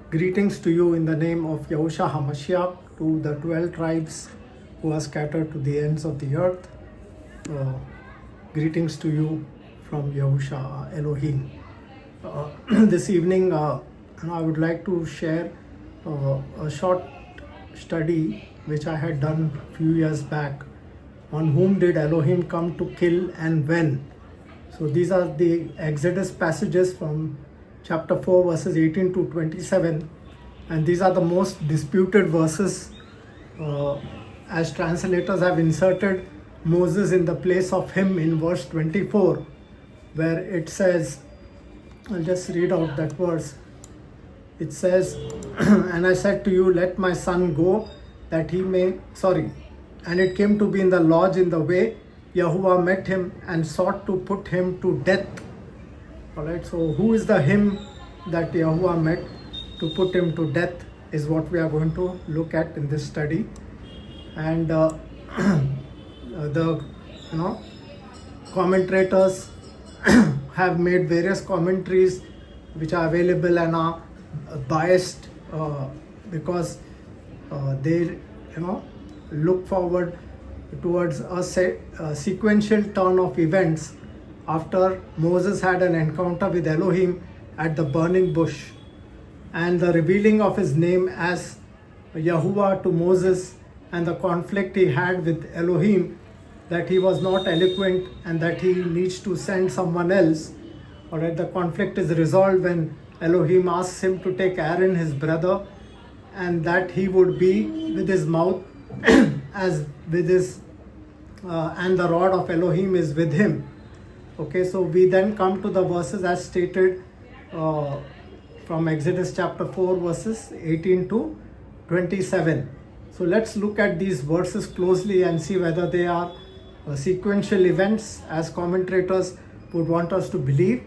Greetings to you in the name of Yahushua HaMashiach, to the 12 tribes who are scattered to the ends of the earth. Greetings to you from Yahushua Elohim. This evening, I would like to share a short study which I had done a few years back on whom did Elohim come to kill and when. So these are the Exodus passages from chapter 4 verses 18 to 27, and these are the most disputed verses as translators have inserted Moses in the place of him in verse 24, where it says, I'll just read out that verse. It says, and I said to you, let my son go that he may, and it came to be in the lodge in the way, Yahuwah met him and sought to put him to death. Alright, so who is the him that Yahuwah met to put him to death is what we are going to look at in this study. And the commentators have made various commentaries which are available and are biased because they look forward towards a sequential turn of events after Moses had an encounter with Elohim at the burning bush, and the revealing of his name as Yahuwah to Moses, and the conflict he had with Elohim, that he was not eloquent and that he needs to send someone else. Alright, the conflict is resolved when Elohim asks him to take Aaron, his brother, and that he would be with his mouth as with his and the rod of Elohim is with him. Okay, so we then come to the verses as stated from Exodus chapter 4 verses 18 to 27. So let's look at these verses closely and see whether they are sequential events as commentators would want us to believe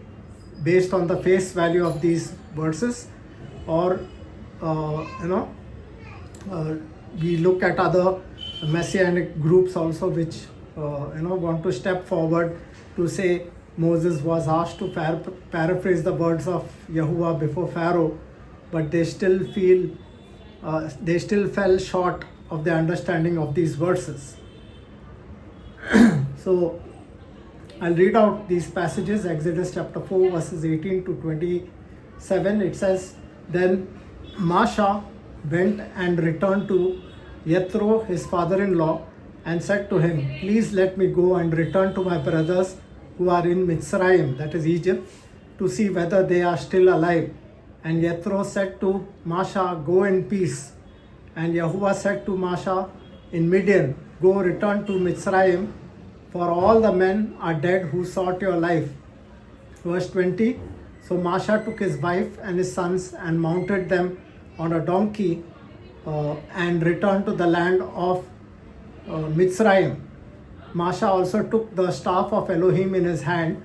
based on the face value of these verses, or we look at other messianic groups also which want to step forward to say Moses was asked to paraphrase the words of Yahuwah before Pharaoh, but they still fell short of the understanding of these verses. So I'll read out these passages. Exodus chapter 4 verses 18 to 27. It says, then Masha went and returned to Jethro, his father-in-law, and said to him, please let me go and return to my brothers who are in Mitzrayim, that is Egypt, to see whether they are still alive. And Jethro said to Masha, go in peace. And Yahuwah said to Masha in Midian, go return to Mitzrayim, for all the men are dead who sought your life. Verse 20, so Masha took his wife and his sons and mounted them on a donkey and returned to the land of Mitzrayim. Masha also took the staff of Elohim in his hand.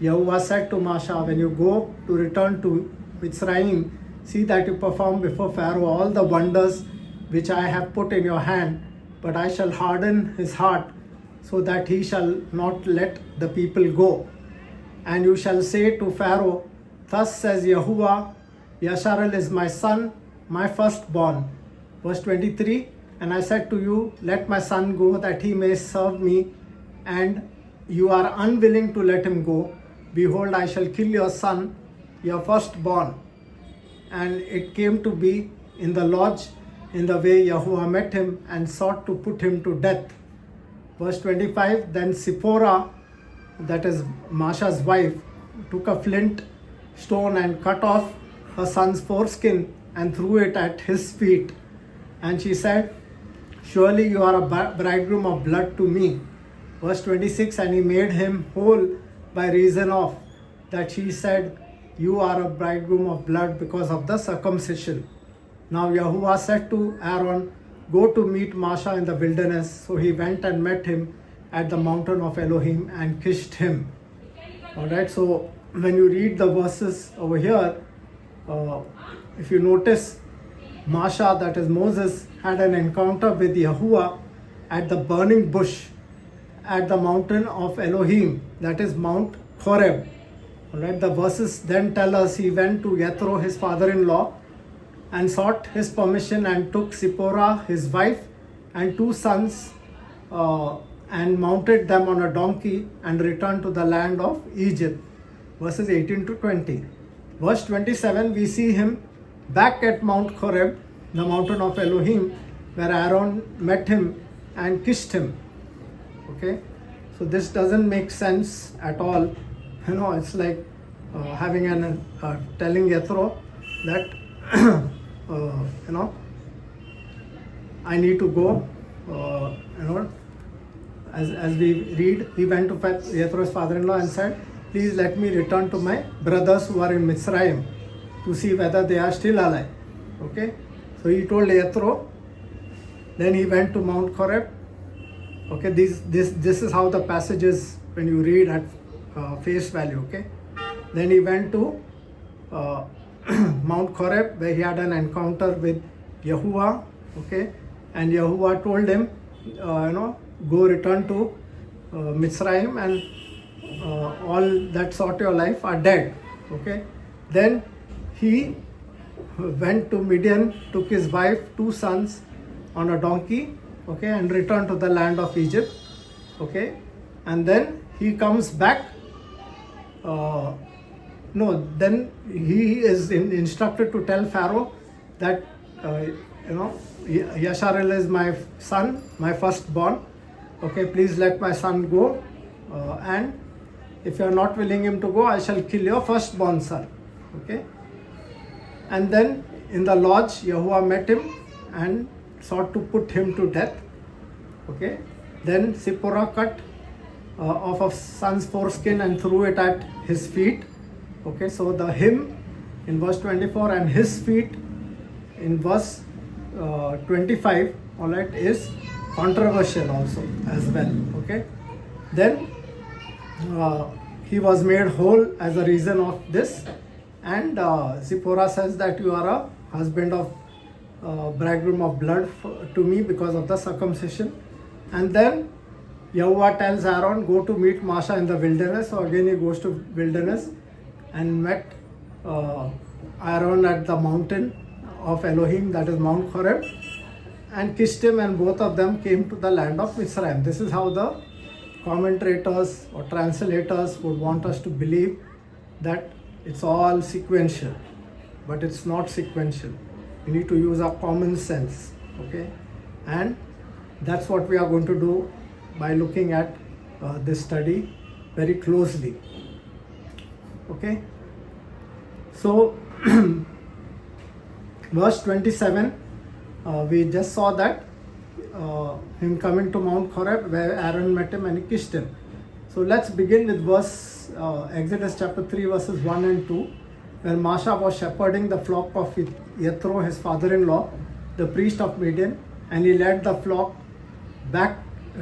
Yahuwah said to Masha, when you go to return to Mitzrayim, see that you perform before Pharaoh all the wonders which I have put in your hand, but I shall harden his heart so that he shall not let the people go. And you shall say to Pharaoh, thus says Yahuwah, Yasharel is my son, my firstborn. Verse 23, and I said to you, let my son go that he may serve me, and you are unwilling to let him go. Behold, I shall kill your son, your firstborn. And it came to be in the lodge in the way Yahuwah met him and sought to put him to death. Verse 25, then Sipporah, that is Masha's wife, took a flint stone and cut off her son's foreskin and threw it at his feet. And she said, surely you are a bridegroom of blood to me. Verse 26, and he made him whole by reason of that she said, you are a bridegroom of blood because of the circumcision. Now Yahuwah said to Aaron, go to meet Masha in the wilderness. So he went and met him at the mountain of Elohim and kissed him. Alright, so when you read the verses over here, if you notice, Masha, that is Moses, had an encounter with Yahuwah at the burning bush at the mountain of Elohim, that is Mount Horeb. Alright, the verses then tell us he went to Jethro, his father-in-law, and sought his permission and took Zipporah his wife and 2 sons and mounted them on a donkey and returned to the land of Egypt. Verses 18 to 20. Verse 27, we see him back at Mount Horeb, the mountain of Elohim, where Aaron met him and kissed him. Okay, so this doesn't make sense at all. It's like having telling Yethro that I need to go. As we read, he went to Yethro's father-in-law and said, please let me return to my brothers who are in Mitzrayim to see whether they are still alive. Okay, so he told Yethro. Then he went to Mount Horeb. Okay, this is how the passage is when you read at face value. Okay, then he went to Mount Horeb, where he had an encounter with Yahuah. Okay, and Yahuah told him, go return to Mitzrayim, and all that sought your life are dead. Okay, then he went to Midian, took his wife, 2 sons on a donkey, okay, and returned to the land of Egypt. Okay, and then he comes back. Then he is instructed to tell Pharaoh that Yasharel is my son, my firstborn. Okay, please let my son go, and if you are not willing him to go, I shall kill your firstborn son. Okay, and then in the lodge, Yahuah met him and sought to put him to death. Okay, then Zipporah cut off a son's foreskin and threw it at his feet. Okay, so the him in verse 24 and his feet in verse 25, all right, is controversial also as well. Okay, then he was made whole as a reason of this, and Zipporah says that you are a husband of bridegroom of blood to me because of the circumcision. And then Yahuah tells Aaron, go to meet Masha in the wilderness. So again he goes to wilderness and met Aaron at the mountain of Elohim, that is Mount Horeb, and kissed him, and both of them came to the land of Mitzrayim. This is how the commentators or translators would want us to believe that it's all sequential, but it's not sequential. We need to use our common sense. Okay, and that's what we are going to do by looking at this study very closely. Okay, so verse 27, we just saw that him coming to Mount Horeb, where Aaron met him and he kissed him. So let's begin with verse Exodus chapter 3 verses 1 and 2, where Masha was shepherding the flock of Yethro, his father-in-law, the priest of Midian, and he led the flock back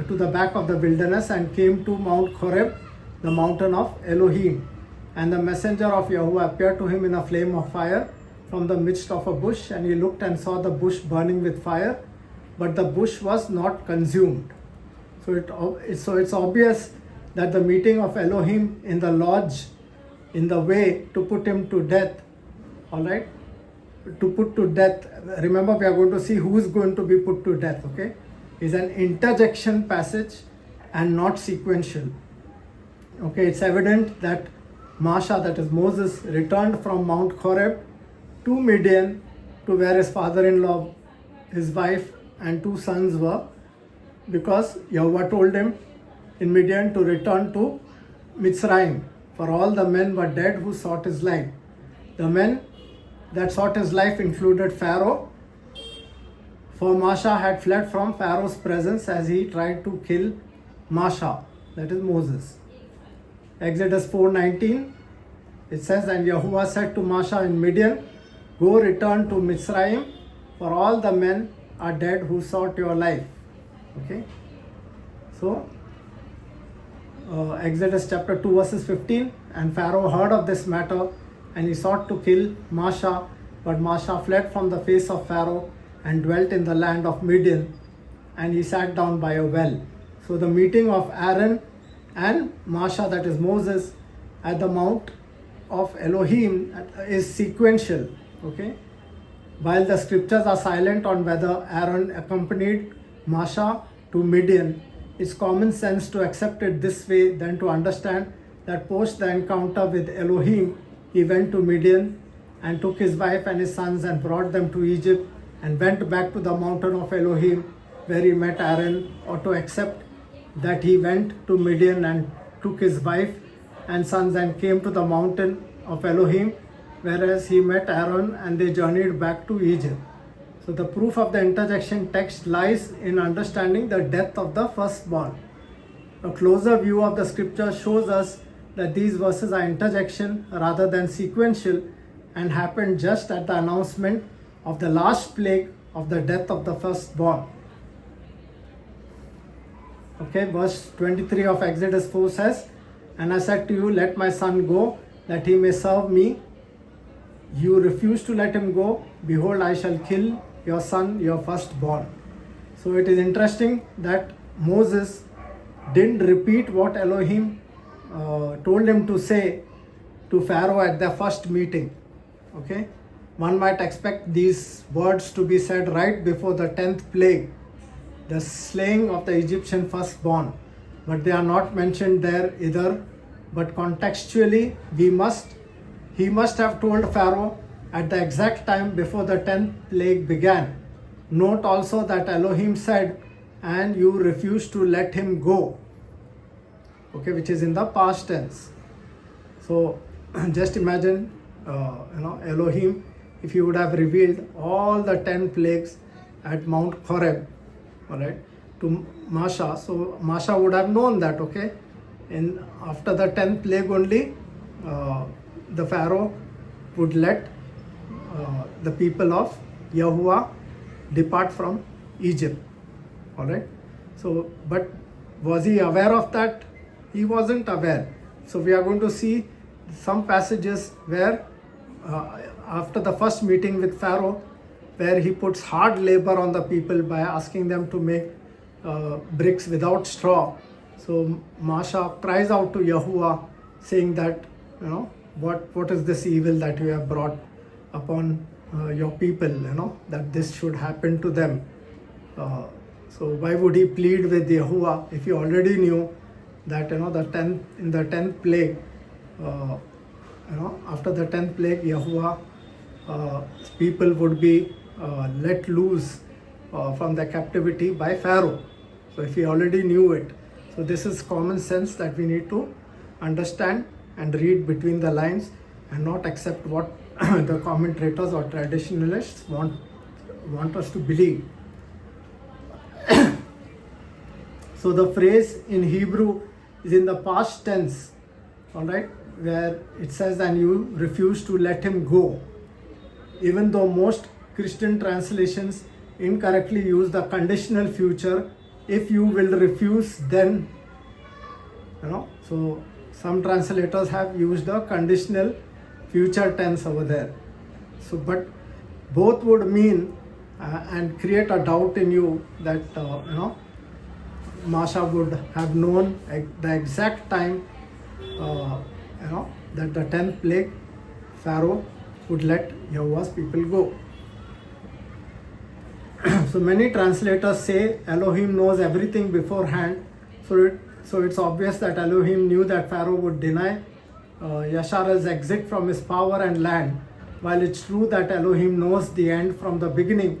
to the back of the wilderness and came to Mount Horeb, the mountain of Elohim. And the messenger of Yahuah appeared to him in a flame of fire from the midst of a bush, and he looked and saw the bush burning with fire, but the bush was not consumed. So it's obvious that the meeting of Elohim in the lodge, in the way to put him to death, all right, to put to death. Remember, we are going to see who is going to be put to death. Okay, is an interjection passage and not sequential. Okay, it's evident that Masha, that is Moses, returned from Mount Horeb to Midian, to where his father-in-law, his wife and 2 sons were, because Yahuah told him in Midian to return to Mitzrayim, for all the men were dead who sought his life. The men that sought his life included Pharaoh, for Masha had fled from Pharaoh's presence as he tried to kill Masha, that is Moses. Exodus 4:19, it says, and Yahuah said to Masha in Midian, go return to Mitzrayim, for all the men are dead who sought your life. Okay, so Exodus chapter 2 verses 15, and Pharaoh heard of this matter, and he sought to kill Masha, but Masha fled from the face of Pharaoh and dwelt in the land of Midian, and he sat down by a well. So the meeting of Aaron and Masha, that is Moses, at the mount of Elohim is sequential. Okay, While the scriptures are silent on whether Aaron accompanied Masha to Midian, it's common sense to accept it this way than to understand that post the encounter with Elohim, he went to Midian and took his wife and his sons and brought them to Egypt and went back to the mountain of Elohim where he met Aaron, or to accept that he went to Midian and took his wife and sons and came to the mountain of Elohim, whereas he met Aaron and they journeyed back to Egypt. So the proof of the interjection text lies in understanding the death of the firstborn. A closer view of the scripture shows us that these verses are interjection rather than sequential and happened just at the announcement of the last plague of the death of the firstborn. Okay, verse 23 of Exodus 4 says, "And I said to you, let my son go, that he may serve me. You refuse to let him go. Behold, I shall kill your son, your firstborn." So it is interesting that Moses didn't repeat what Elohim told him to say to Pharaoh at their first meeting. Okay, one might expect these words to be said right before the 10th plague, the slaying of the Egyptian firstborn, but they are not mentioned there either. But contextually, he must have told Pharaoh at the exact time before the 10th plague began. Note also that Elohim said, "And you refuse to let him go," okay, which is in the past tense. So just imagine, Elohim, if he would have revealed all the 10 plagues at Mount Horeb, all right, to Masha. So Masha would have known that, okay, and after the 10th plague only, the Pharaoh would let the people of Yahuah depart from Egypt, all right. So, but was he aware of that? He wasn't aware. So we are going to see some passages where after the first meeting with Pharaoh, where he puts hard labor on the people by asking them to make bricks without straw. So Masha cries out to Yahuah, saying that, what is this evil that you have brought upon your people, that this should happen to them. So why would he plead with Yahuah if he already knew that, in the 10th plague, after the 10th plague, Yahuah people would be let loose from their captivity by Pharaoh. So if he already knew it, so this is common sense that we need to understand and read between the lines and not accept what the commentators or traditionalists want us to believe. So the phrase in Hebrew is in the past tense, all right, where it says, "And you refuse to let him go," even though most Christian translations incorrectly use the conditional future, "If you will refuse, then," so some translators have used the conditional future tense over there. So, but both would mean and create a doubt in you that, Masha would have known the exact time, that the 10th plague, Pharaoh would let Yahuah's people go. So many translators say Elohim knows everything beforehand. So it's obvious that Elohim knew that Pharaoh would deny Yashar's exit from his power and land. While it's true that Elohim knows the end from the beginning,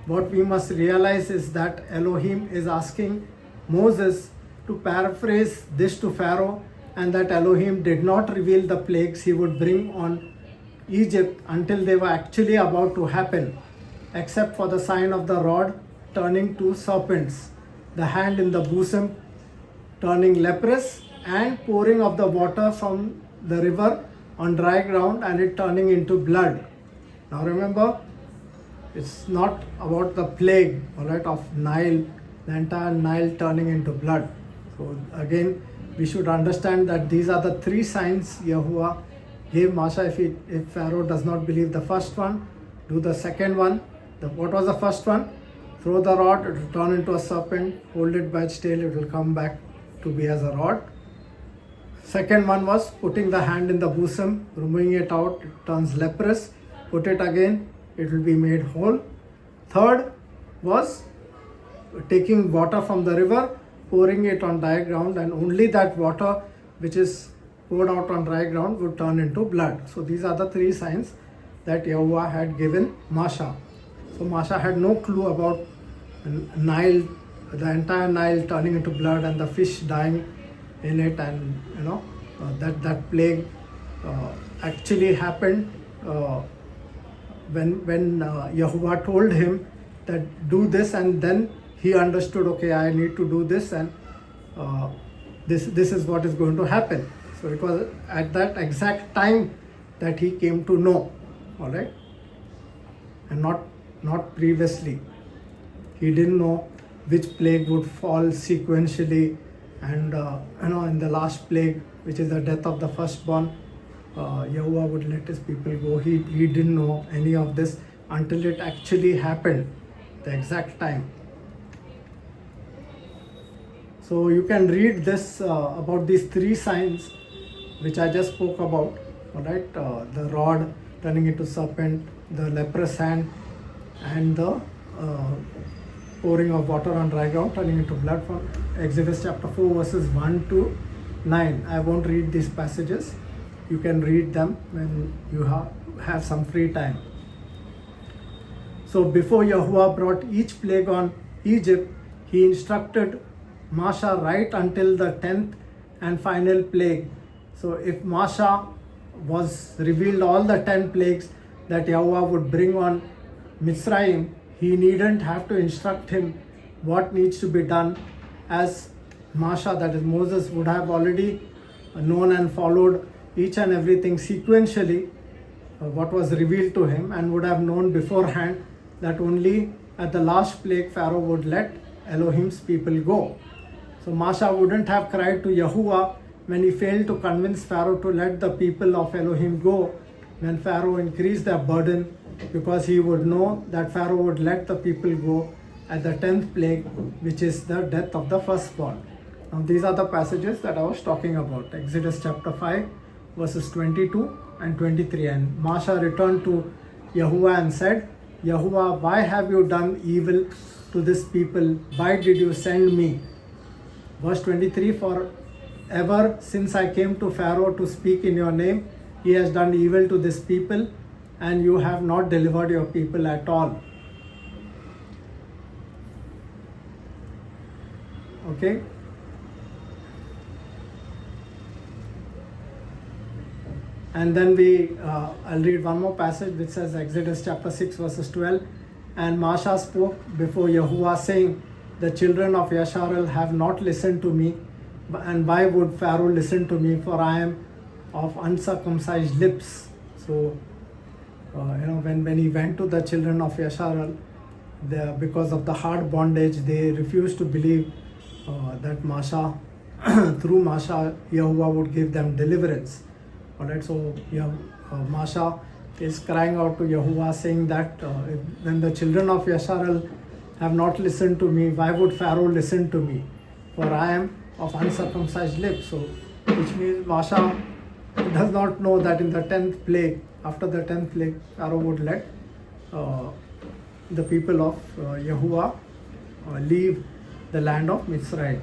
what we must realize is that Elohim is asking Moses to paraphrase this to Pharaoh, and that Elohim did not reveal the plagues he would bring on Egypt until they were actually about to happen, except for the sign of the rod turning to serpents, the hand in the bosom turning leprous, and pouring of the water from the river on dry ground and it turning into blood. Now remember, it's not about the plague, all right, of Nile, the entire Nile turning into blood. So again, we should understand that these are the three signs Yahuah gave Masha. If Pharaoh does not believe the first one, do the second one. What was the first one? Throw the rod, it will turn into a serpent. Hold it by its tail, it will come back to be as a rod. Second one was putting the hand in the bosom, removing it out, it turns leprous. Put it again, it will be made whole. Third was taking water from the river, pouring it on dry ground, and only that water which is poured out on dry ground would turn into blood. So these are the three signs that Yahuwah had given Masha. So Masha had no clue about Nile, the entire Nile turning into blood and the fish dying in it, and that plague actually happened when Yahuwah told him that do this, and then he understood, okay, I need to do this, and this is what is going to happen. So it was at that exact time that he came to know, all right, and not previously. He didn't know which plague would fall sequentially, and in the last plague, which is the death of the firstborn, Yahuwah would let his people go. He didn't know any of this until it actually happened, the exact time. So you can read this about these three signs which I just spoke about, all right? The rod turning into serpent, the leprous hand, and the pouring of water on dry ground turning into blood, from Exodus chapter 4 verses 1 to 9. I won't read these passages. You can read them when you have some free time. So before Yahuwah brought each plague on Egypt, he instructed Masha right until the 10th and final plague. So if Masha was revealed all the 10 plagues that Yahuwah would bring on Mitzrayim, he needn't have to instruct him what needs to be done, as Masha, that is Moses, would have already known and followed each and everything sequentially, what was revealed to him, and would have known beforehand that only at the last plague Pharaoh would let Elohim's people go. So Masha wouldn't have cried to Yahuwah when he failed to convince Pharaoh to let the people of Elohim go when Pharaoh increased their burden, because he would know that Pharaoh would let the people go at the 10th plague, which is the death of the firstborn. Now these are the passages that I was talking about. Exodus chapter 5 verses 22 and 23. And Masha returned to Yahuwah and said, Yahuwah, why have you done evil to this people? Why did you send me? Verse 23, for ever since I came to Pharaoh to speak in your name, he has done evil to this people, and you have not delivered your people at all. Okay. And then I'll read one more passage which says, Exodus chapter 6 verses 12. And Masha spoke before Yahuwah, saying, the children of Yasharel have not listened to me, and why would Pharaoh listen to me? For I am of uncircumcised lips. So, when he went to the children of Yasharel, because of the hard bondage, they refused to believe that Masha, through Masha, Yahuwah would give them deliverance. Alright, so Masha is crying out to Yahuwah, saying that when the children of Yasharel have not listened to me, why would Pharaoh listen to me? For I am of uncircumcised lips. So, which means Masha does not know that in the 10th plague, after the 10th plague, Pharaoh would let the people of Yahuwah leave the land of Mitzrayim.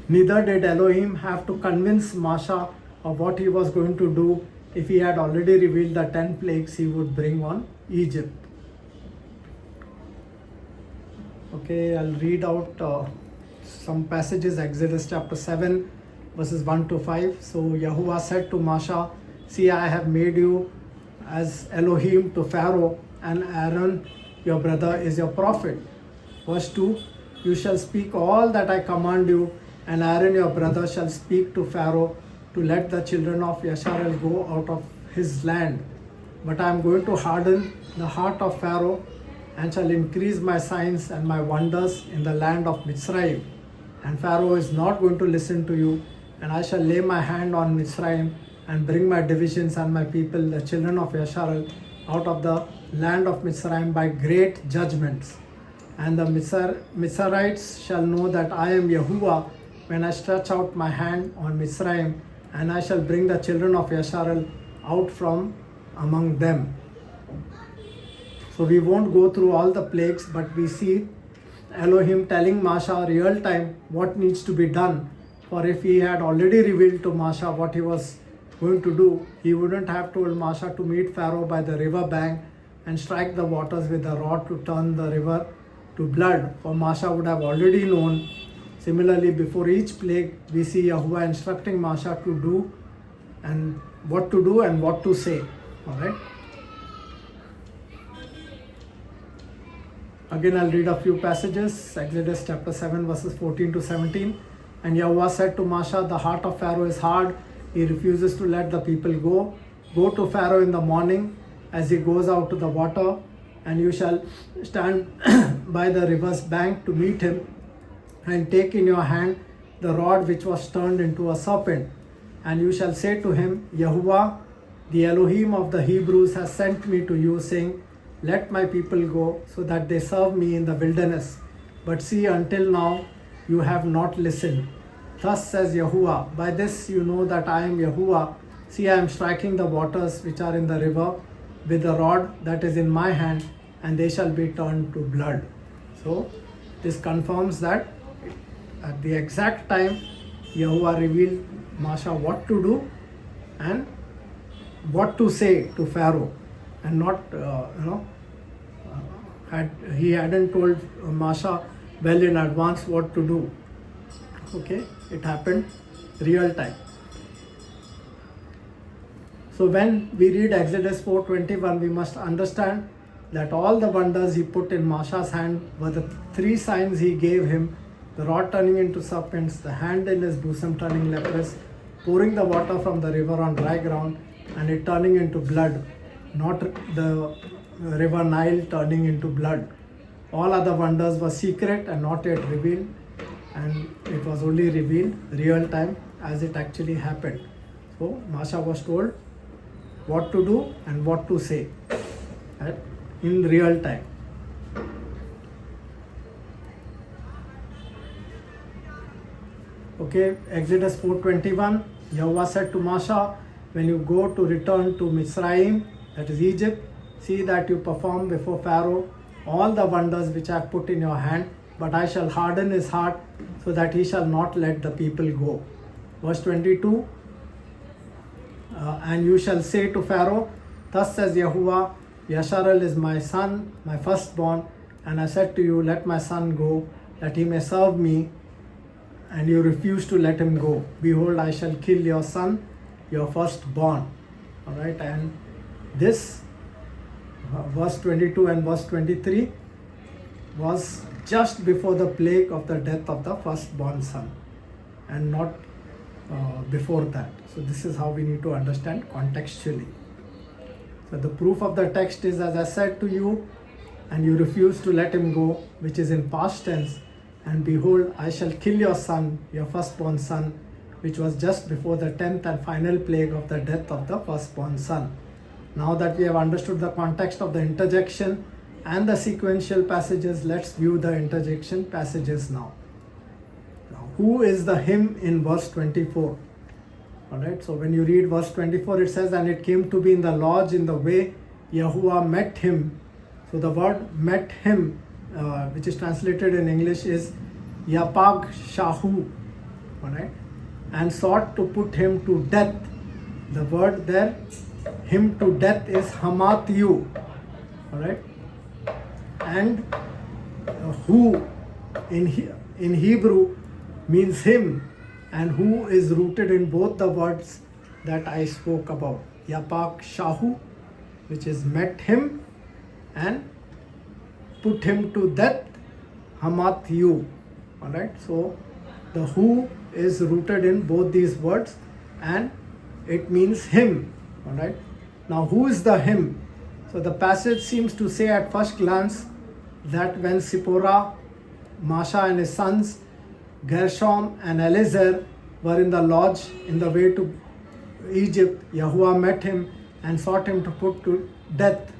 Neither did Elohim have to convince Masha of what he was going to do if he had already revealed the 10 plagues he would bring on Egypt. Okay, I'll read out some passages. Exodus chapter 7 verses 1 to 5. So Yahuwah said to Masha, see, I have made you as Elohim to Pharaoh, and Aaron your brother is your prophet. Verse 2, you shall speak all that I command you, and Aaron your brother shall speak to Pharaoh to let the children of Yasharel go out of his land. But I am going to harden the heart of Pharaoh, and shall increase my signs and my wonders in the land of Mitzrayim. And Pharaoh is not going to listen to you, and I shall lay my hand on Mitzrayim and bring my divisions and my people, the children of Yasharel, out of the land of Mitzrayim by great judgments. And the Mitzrayites shall know that I am Yahuwah when I stretch out my hand on Mitzrayim, and I shall bring the children of Yasharel out from among them. So we won't go through all the plagues, but we see Elohim telling Masha real time what needs to be done. For if he had already revealed to Masha what he was going to do, he wouldn't have told Masha to meet Pharaoh by the river bank and strike the waters with a rod to turn the river to blood. For Masha would have already known. Similarly, before each plague, we see Yahuwah instructing Masha to do and what to do and what to say. Alright. Again, I'll read a few passages. Exodus chapter 7 verses 14 to 17. And Yahuwah said to Masha, the heart of Pharaoh is hard. He refuses to let the people go. Go to Pharaoh in the morning as he goes out to the water, and you shall stand by the river's bank to meet him, and take in your hand the rod which was turned into a serpent. And you shall say to him, Yahuwah, the Elohim of the Hebrews, has sent me to you, saying, let my people go, so that they serve me in the wilderness. But see, until now you have not listened. Thus says Yahuwah, by this you know that I am Yahuwah. See, I am striking the waters which are in the river with the rod that is in my hand, and they shall be turned to blood. So this confirms that at the exact time Yahuwah revealed Masha what to do and what to say to Pharaoh, and not he hadn't told Masha well in advance what to do. Okay, it happened real time. So when we read Exodus 4:21, we must understand that all the wonders he put in Masha's hand were the three signs he gave him: the rod turning into serpents, the hand in his bosom turning leprous, pouring the water from the river on dry ground, and it turning into blood, not the river Nile turning into blood. All other wonders were secret and not yet revealed, and it was only revealed real time as it actually happened. So Masha was told what to do and what to say, right, in real time. Okay, Exodus 4:21, Yahuwah said to Masha, when you go to return to Mitzrayim, that is Egypt, see that you perform before Pharaoh all the wonders which I have put in your hand, but I shall harden his heart so that he shall not let the people go. Verse 22, and you shall say to Pharaoh, thus says Yahuwah, Yasharel is my son, my firstborn, and I said to you, let my son go, that he may serve me, and you refuse to let him go. Behold, I shall kill your son, your firstborn. Alright, and this verse 22 and verse 23 was just before the plague of the death of the firstborn son, and not before that. So this is how we need to understand contextually. So the proof of the text is, as I said to you, and you refuse to let him go, which is in past tense, and behold, I shall kill your son, your firstborn son, which was just before the 10th and final plague of the death of the firstborn son. Now that we have understood the context of the interjection and the sequential passages, let's view the interjection passages now. Now, who is the him in verse 24? Alright, so when you read verse 24, it says, and it came to be in the lodge in the way Yahuwah met him. So the word met him, which is translated in English, is Yapag Shahu, alright, and sought to put him to death. The word there, him to death, is Hamatyu, alright, and who in Hebrew means him, and who is rooted in both the words that I spoke about, Yapak Shahu, which is met him, and put him to death, Hamatyu. Alright, so the who is rooted in both these words and it means him. Alright, now who is the him? So the passage seems to say at first glance that when Sipporah, Masha and his sons, Gershom and Eliezer, were in the lodge in the way to Egypt, Yahuwah met him and sought him to put to death.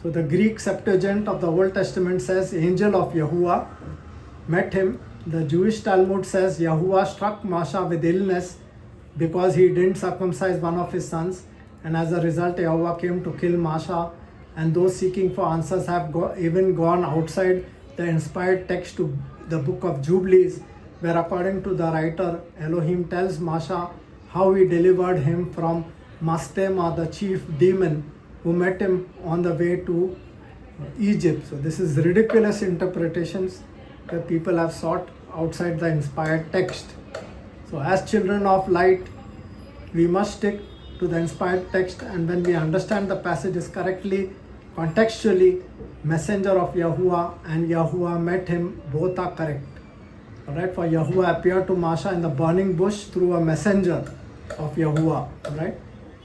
So the Greek Septuagint of the Old Testament says angel of Yahuwah met him. The Jewish Talmud says Yahuwah struck Masha with illness because he didn't circumcise one of his sons, and as a result Yahuwah came to kill Masha and those seeking for answers have even gone outside the inspired text to the book of Jubilees, where according to the writer, Elohim tells Masha how he delivered him from Mastema, the chief demon, who met him on the way to Egypt. So this is ridiculous interpretations that people have sought outside the inspired text. So as children of light, we must stick to the inspired text, and when we understand the passages correctly, contextually, Messenger of Yahuah and Yahuah met him, both are correct. Alright, for Yahuah appeared to Masha in the burning bush through a messenger of Yahuah. Alright,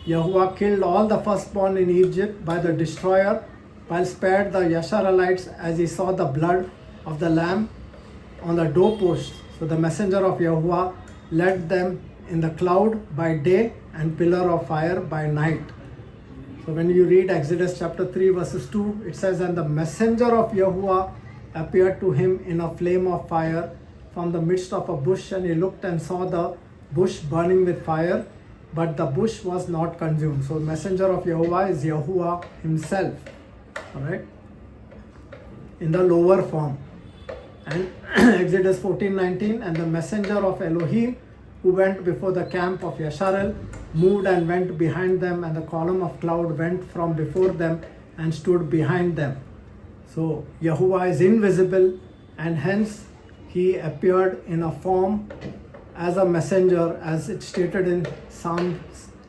Yahuah killed all the firstborn in Egypt by the destroyer, while spared the Yasharalites as he saw the blood of the lamb on the doorpost. So the messenger of Yahuah led them in the cloud by day and pillar of fire by night. So when you read Exodus chapter 3 verses 2, it says, and the messenger of Yahuah appeared to him in a flame of fire from the midst of a bush, and he looked and saw the bush burning with fire, but the bush was not consumed. So messenger of Yahuah is Yahuah himself, all right, in the lower form. And Exodus 14:19, and the messenger of Elohim who went before the camp of Yasharel moved and went behind them, and the column of cloud went from before them and stood behind them. So Yahuah is invisible, and hence he appeared in a form as a messenger, as it's stated in Psalm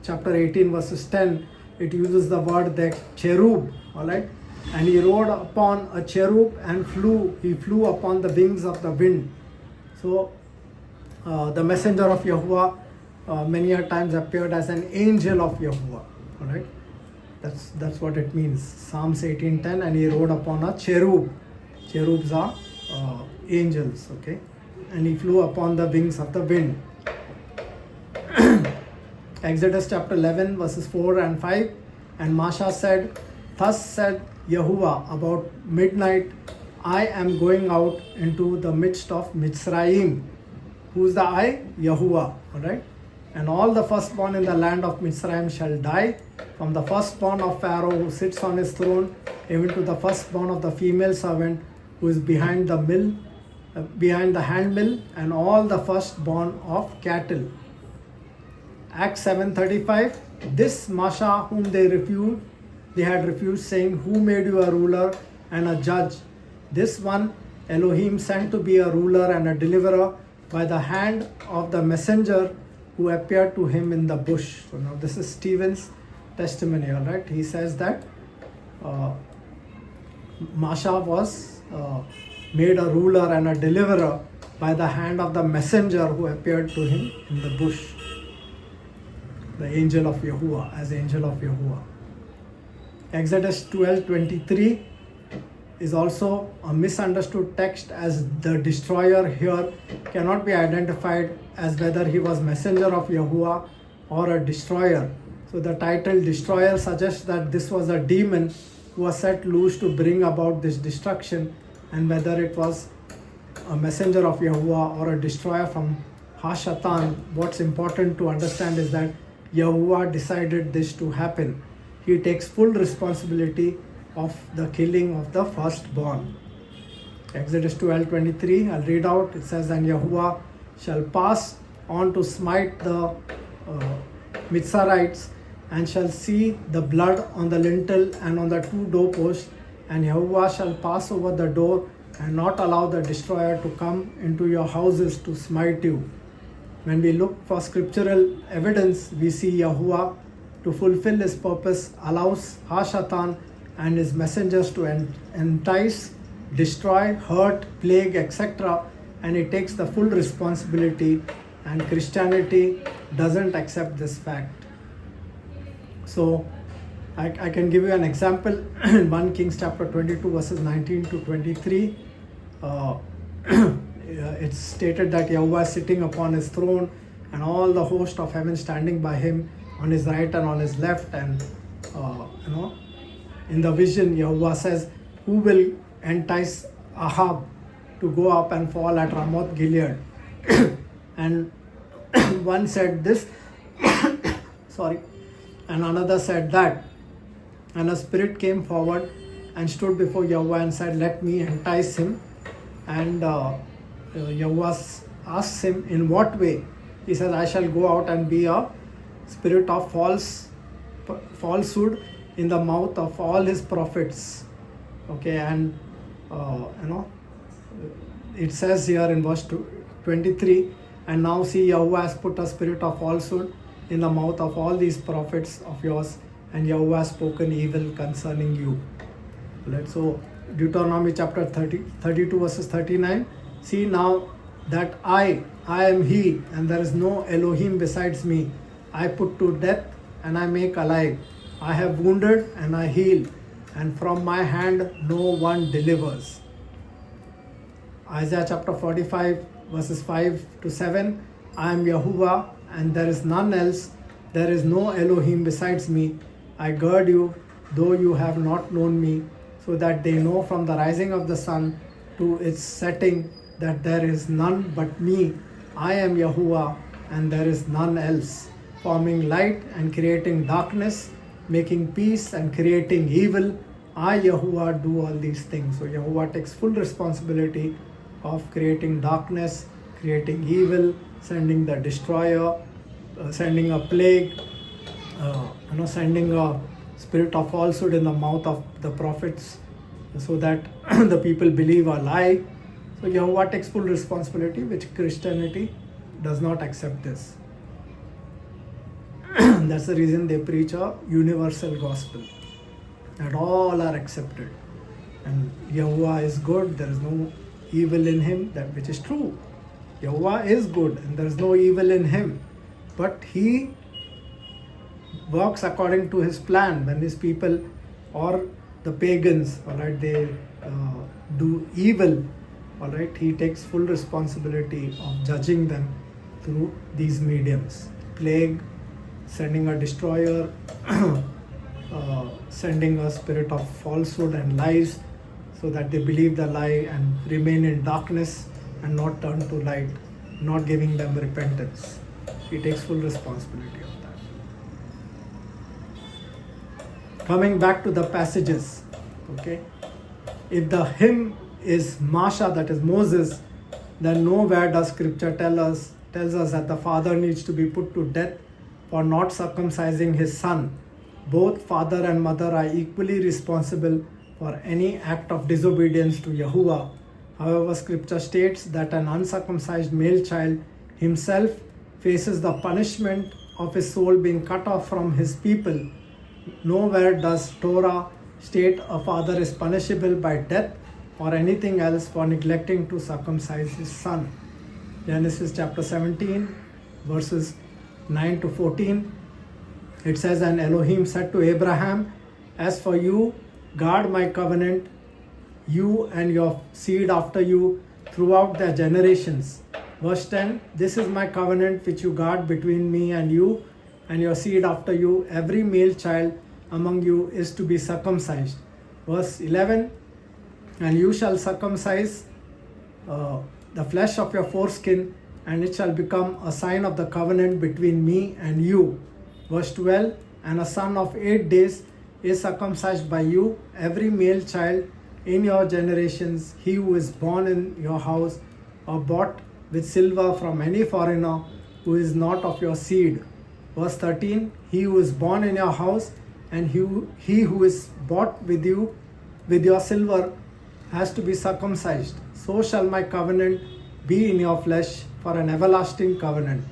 chapter 18 verses 10. It uses the word the cherub, all right, and he rode upon a cherub and he flew upon the wings of the wind. So the messenger of Yahuah many a times appeared as an angel of Yahuah, all right, that's what it means. Psalms 18:10, and he rode upon a cherub. Cherubs are angels, okay, and he flew upon the wings of the wind. Exodus chapter 11 verses 4 and 5, and Masha said, thus said Yahuah, about midnight I am going out into the midst of Mitzrayim. Who's the I? Yahuah, all right, and all the firstborn in the land of Mitzrayim shall die, from the firstborn of Pharaoh who sits on his throne, even to the firstborn of the female servant who is behind the hand mill, and all the firstborn of cattle. Acts 7:35, this Masha whom they had refused, saying, who made you a ruler and a judge? This one Elohim sent to be a ruler and a deliverer by the hand of the messenger who appeared to him in the bush. So now this is Stephen's testimony, all right. He says that Masha was made a ruler and a deliverer by the hand of the messenger who appeared to him in the bush. The angel of Yahuah, as angel of Yahuah. Exodus 12:23 is also a misunderstood text, as the destroyer here cannot be identified as whether he was messenger of Yahuah or a destroyer. So the title destroyer suggests that this was a demon who was set loose to bring about this destruction, and whether it was a messenger of Yahuah or a destroyer from Hashatan, what's important to understand is that Yahuah decided this to happen. He takes full responsibility of the killing of the firstborn. Exodus 12:23, I'll read out. It says, and Yahuah shall pass on to smite the Mitzrayites, and shall see the blood on the lintel and on the two doorposts, and Yahuah shall pass over the door and not allow the destroyer to come into your houses to smite you. When we look for scriptural evidence, we see Yahuah, to fulfill his purpose, allows Hashatan and his messengers to entice, destroy, hurt, plague, etc., and he takes the full responsibility, and Christianity doesn't accept this fact. So I can give you an example in 1 Kings chapter 22 verses 19 to 23. It's stated that Yahuwah is sitting upon his throne, and all the host of heaven standing by him on his right and on his left. And in the vision, Yahuwah says, who will entice Ahab to go up and fall at Ramoth Gilead? And one said this, sorry, and another said that. And a spirit came forward and stood before Yahuwah and said, "Let me entice him." And Yahuwah asks him, "In what way?" He says, "I shall go out and be a spirit of falsehood in the mouth of all his prophets." Okay, and it says here in verse 23, "And now see, Yahuwah has put a spirit of falsehood in the mouth of all these prophets of yours, and Yahuwah has spoken evil concerning you." Right, so Deuteronomy chapter 32 verses 39, "See now that I am he, and there is no Elohim besides me. I put to death and I make alive. I have wounded and I heal, and from my hand no one delivers." Isaiah chapter 45 verses 5 to 7, "I am Yahuwah and there is none else. There is no Elohim besides me. I gird you, though you have not known me, so that they know from the rising of the sun to its setting that there is none but me. I am Yahuwah and there is none else, forming light and creating darkness, making peace and creating evil. I, Yahuwah, do all these things." So Yahuwah takes full responsibility of creating darkness, creating evil, sending the destroyer, sending a plague, sending a spirit of falsehood in the mouth of the prophets so that the people believe a lie. So Yahuwah takes full responsibility, which Christianity does not accept this. That's the reason they preach a universal gospel, that all are accepted. And Yahuwah is good, there is no evil in him, that which is true. Yahuwah is good and there is no evil in him. But he works according to his plan. When his people or the pagans, alright, they do evil, alright, he takes full responsibility of judging them through these mediums. Plague, sending a destroyer, sending a spirit of falsehood and lies, so that they believe the lie and remain in darkness and not turn to light, not giving them repentance. He takes full responsibility of that. Coming back to the passages, okay, if the him is Masha, that is Moses, then nowhere does scripture tells us that the father needs to be put to death for not circumcising his son. Both father and mother are equally responsible for any act of disobedience to Yahuwah. However, scripture states that an uncircumcised male child himself faces the punishment of his soul being cut off from his people. Nowhere does Torah state a father is punishable by death or anything else for neglecting to circumcise his son. Genesis chapter 17 verses 9 to 14, it says, "And Elohim said to Abraham, As for you, guard my covenant, you and your seed after you throughout their generations." Verse 10, "This is my covenant which you guard between me and you and your seed after you. Every male child among you is to be circumcised." Verse 11, "And you shall circumcise the flesh of your foreskin, and it shall become a sign of the covenant between me and you." Verse 12, "And a son of 8 days is circumcised by you, every male child in your generations, he who is born in your house or bought with silver from any foreigner who is not of your seed." Verse 13, "He who is born in your house and he who is bought with you with your silver has to be circumcised. So shall my covenant be in your flesh for an everlasting covenant."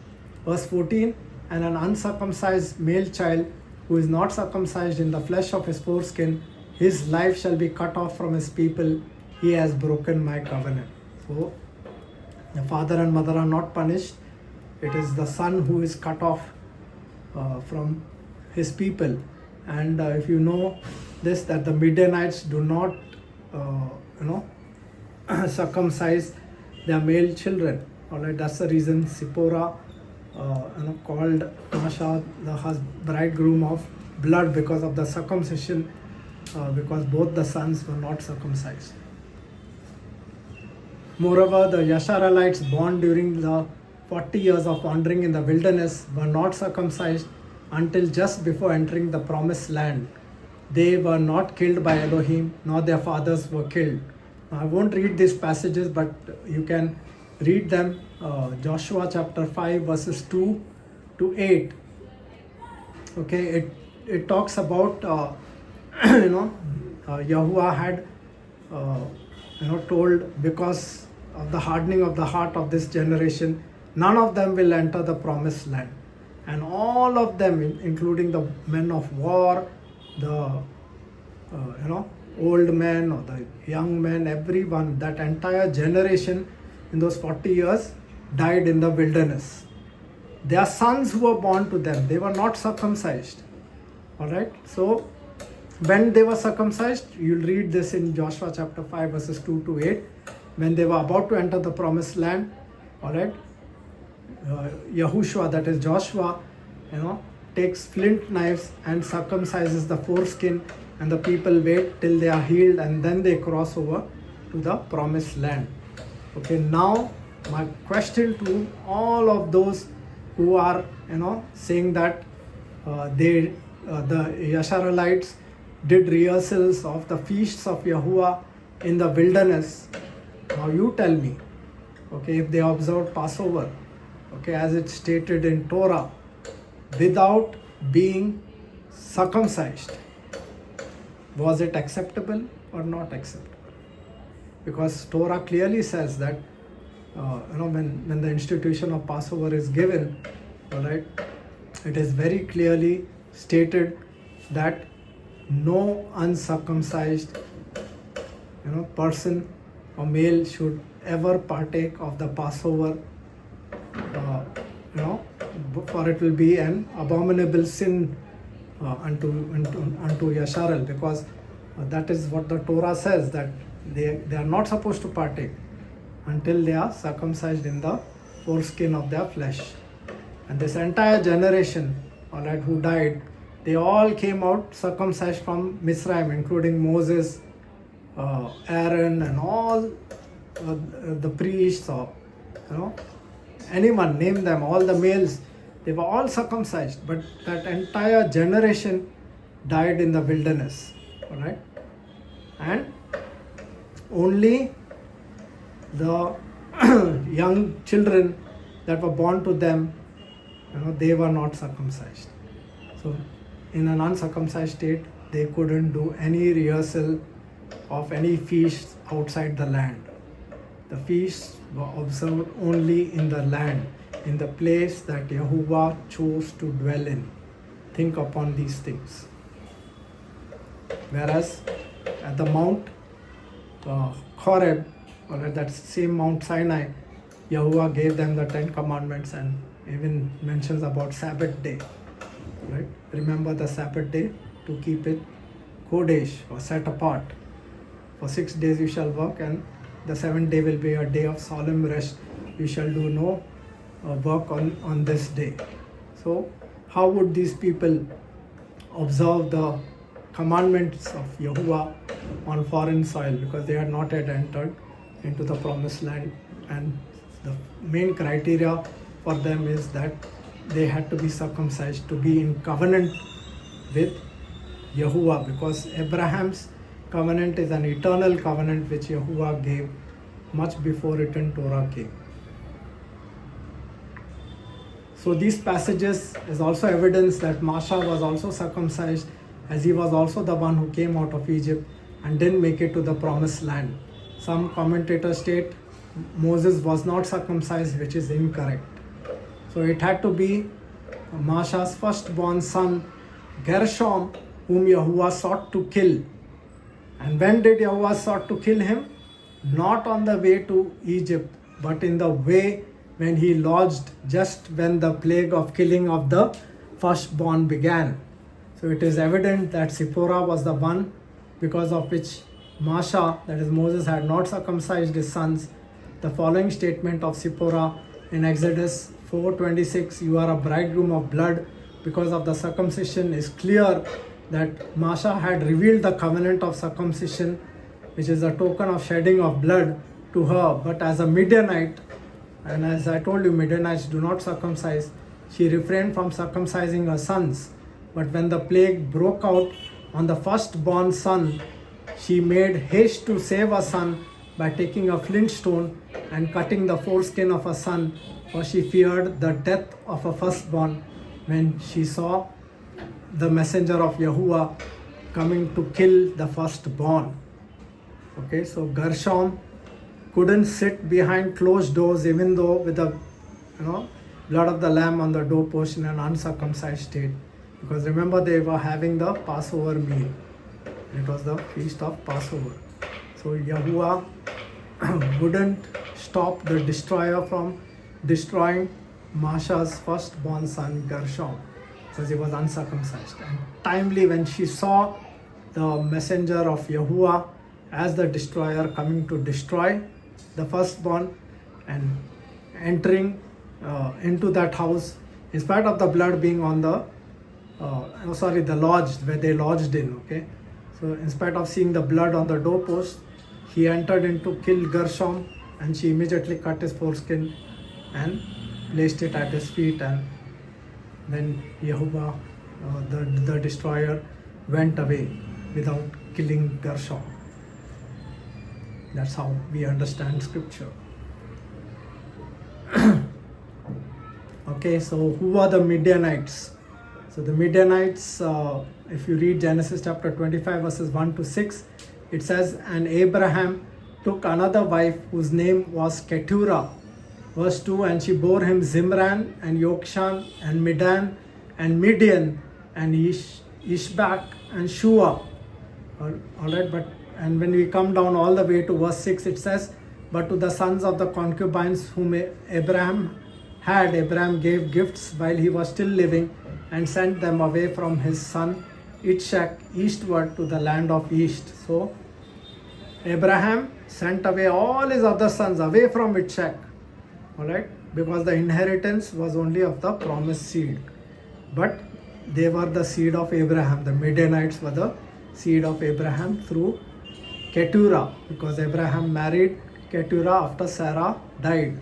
Verse 14, "And an uncircumcised male child who is not circumcised in the flesh of his foreskin, his life shall be cut off from his people. He has broken my covenant." So the father and mother are not punished. It is the son who is cut off from his people. And if you know this, that the Midianites do not circumcise their male children. Alright, that's the reason Zipporah called Masha the bridegroom of blood, because of the circumcision, because both the sons were not circumcised. Moreover, the Yasharalites born during the 40 years of wandering in the wilderness were not circumcised until just before entering the promised land. they were not killed by Elohim, nor their fathers were killed. Now, I won't read these passages, but you can read them. Joshua chapter 5 verses 2 to 8. Okay, it talks about Yahuwah had told, because of the hardening of the heart of this generation, none of them will enter the promised land. And all of them, including the men of war, the old men or the young men, everyone, that entire generation in those 40 years died in the wilderness. Their sons who were born to them, they were not circumcised. Alright, so when they were circumcised, you'll read this in Joshua chapter 5 verses 2 to 8. When they were about to enter the promised land, alright, Yahushua, that is Joshua, takes flint knives and circumcises the foreskin, and the people wait till they are healed, and then they cross over to the promised land. Okay, now my question to all of those who are saying that the Yasharalites did rehearsals of the feasts of Yahuwah in the wilderness. Now you tell me, okay, if they observed Passover, okay, as it's stated in Torah, without being circumcised, was it acceptable or not acceptable? Because Torah clearly says that when the institution of Passover is given, alright, it is very clearly stated that no uncircumcised person or male should ever partake of the Passover, for it will be an abominable sin unto Yasharal, because that is what the Torah says, that they are not supposed to partake until they are circumcised in the foreskin of their flesh. And this entire generation, alright, who died, they all came out circumcised from Mizraim, including Moses, Aaron, and all the priests, or anyone, name them, all the males, they were all circumcised. But that entire generation died in the wilderness, alright, and only the young children that were born to them, they were not circumcised. So in an uncircumcised state, they couldn't do any rehearsal of any feasts outside the land. The feasts were observed only in the land, in the place that Yahuwah chose to dwell in. Think upon these things. Whereas at the Mount Horeb, or at that same Mount Sinai, Yahuwah gave them the 10 commandments and even mentions about Sabbath day. Right? Remember the Sabbath day to keep it Qodesh, or set apart. For 6 days you shall work, and the 7th day will be a day of solemn rest. You shall do no work on this day. So how would these people observe the commandments of Yahuwah on foreign soil, because they had not yet entered into the promised land? And the main criteria for them is that they had to be circumcised to be in covenant with Yahuwah, because Abraham's covenant is an eternal covenant which Yahuwah gave much before written Torah came. So these passages is also evidence that Masha was also circumcised, as he was also the one who came out of Egypt and didn't make it to the promised land. Some commentators state Moses was not circumcised, which is incorrect. So it had to be Masha's firstborn son Gershom, whom Yahuwah sought to kill. And when did Yahuwah sought to kill him? Not on the way to Egypt, but in the way when he lodged just when the plague of killing of the firstborn began. So it is evident that Zipporah was the one because of which Masha, that is Moses, had not circumcised his sons. The following statement of Zipporah in Exodus 4:26, "You are a bridegroom of blood because of the circumcision," is clear that Masha had revealed the covenant of circumcision, which is a token of shedding of blood, to her. But as a Midianite, and as I told you, Midianites do not circumcise, she refrained from circumcising her sons. But when the plague broke out, on the firstborn son, she made haste to save her son by taking a flint stone and cutting the foreskin of her son, for she feared the death of her firstborn when she saw the messenger of Yahuah coming to kill the firstborn. Okay, so Gershom couldn't sit behind closed doors even though with the blood of the lamb on the doorpost in an uncircumcised state, because remember they were having the Passover meal. It was the feast of Passover. So Yahuah wouldn't stop the destroyer from destroying Masha's firstborn son Gershom because he was uncircumcised. And timely when she saw the messenger of Yahuah as the destroyer coming to destroy the firstborn and entering into that house, in spite of the blood being on the the lodge where they lodged in. Okay, so in spite of seeing the blood on the doorpost, he entered in to kill Gershom, and she immediately cut his foreskin and placed it at his feet, and then Yahuah, the destroyer, went away without killing Gershom. That's how we understand scripture. Okay, so who are the Midianites? So the Midianites, if you read Genesis chapter 25 verses 1 to 6, it says, and Abraham took another wife whose name was Keturah. Verse 2, and she bore him Zimran and Yokshan and Midan and Midian and Ishbak and Shua. Alright, and when we come down all the way to verse 6, it says, but to the sons of the concubines whom Abraham gave gifts while he was still living, and sent them away from his son Ishak eastward to the land of east. So Abraham sent away all his other sons away from Ishak, alright, because the inheritance was only of the promised seed. But they were the seed of Abraham. The Midianites were the seed of Abraham through Keturah, because Abraham married Keturah after Sarah died.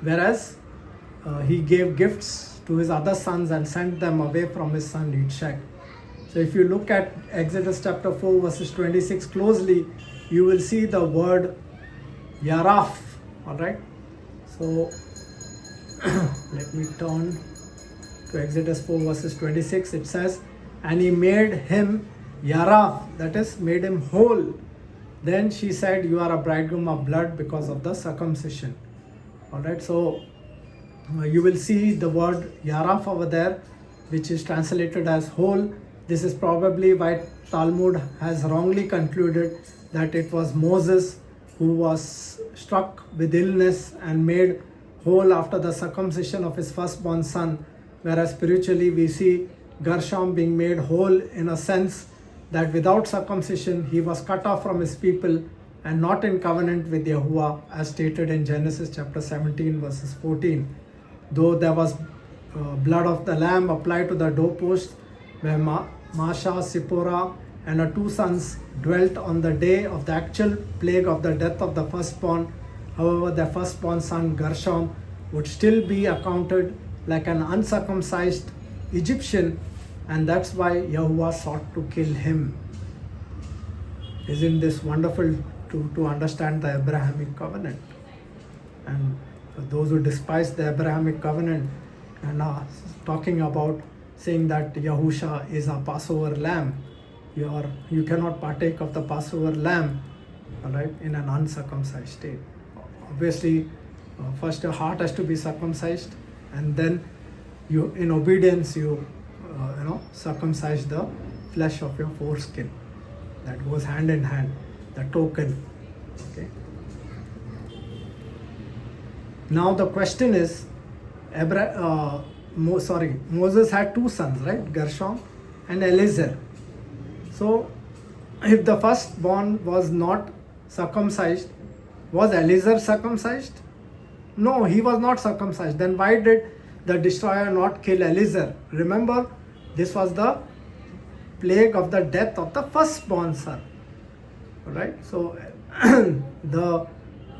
Whereas he gave gifts to his other sons and sent them away from his son Ishak. So if you look at Exodus chapter 4 verses 26 closely, you will see the word Yaraf. Alright, so let me turn to Exodus 4 verses 26. It says, and he made him Yaraf, that is, made him whole. Then she said, you are a bridegroom of blood because of the circumcision. Alright, so you will see the word Yaraf over there, which is translated as whole. This is probably why Talmud has wrongly concluded that it was Moses who was struck with illness and made whole after the circumcision of his firstborn son, whereas spiritually we see Gershom being made whole in a sense that without circumcision he was cut off from his people and not in covenant with Yahuah, as stated in Genesis chapter 17 verses 14. Though there was blood of the lamb applied to the doorpost where Masha, Sipporah and her two sons dwelt on the day of the actual plague of the death of the firstborn, however their firstborn son Gershom would still be accounted like an uncircumcised Egyptian, and that's why Yahuah sought to kill him. Isn't this wonderful to understand the Abrahamic covenant? And for those who despise the Abrahamic covenant and are talking about saying that Yahusha is a Passover lamb, you cannot partake of the Passover lamb, alright, in an uncircumcised state. Obviously, first your heart has to be circumcised, and then you, in obedience, you circumcise the flesh of your foreskin. That goes hand in hand, the token. Okay. Now the question is, Moses had two sons, right? Gershom and Eliezer. So, if the firstborn was not circumcised, was Eliezer circumcised? No, he was not circumcised. Then why did the destroyer not kill Eliezer? Remember, this was the plague of the death of the firstborn son. Alright, so the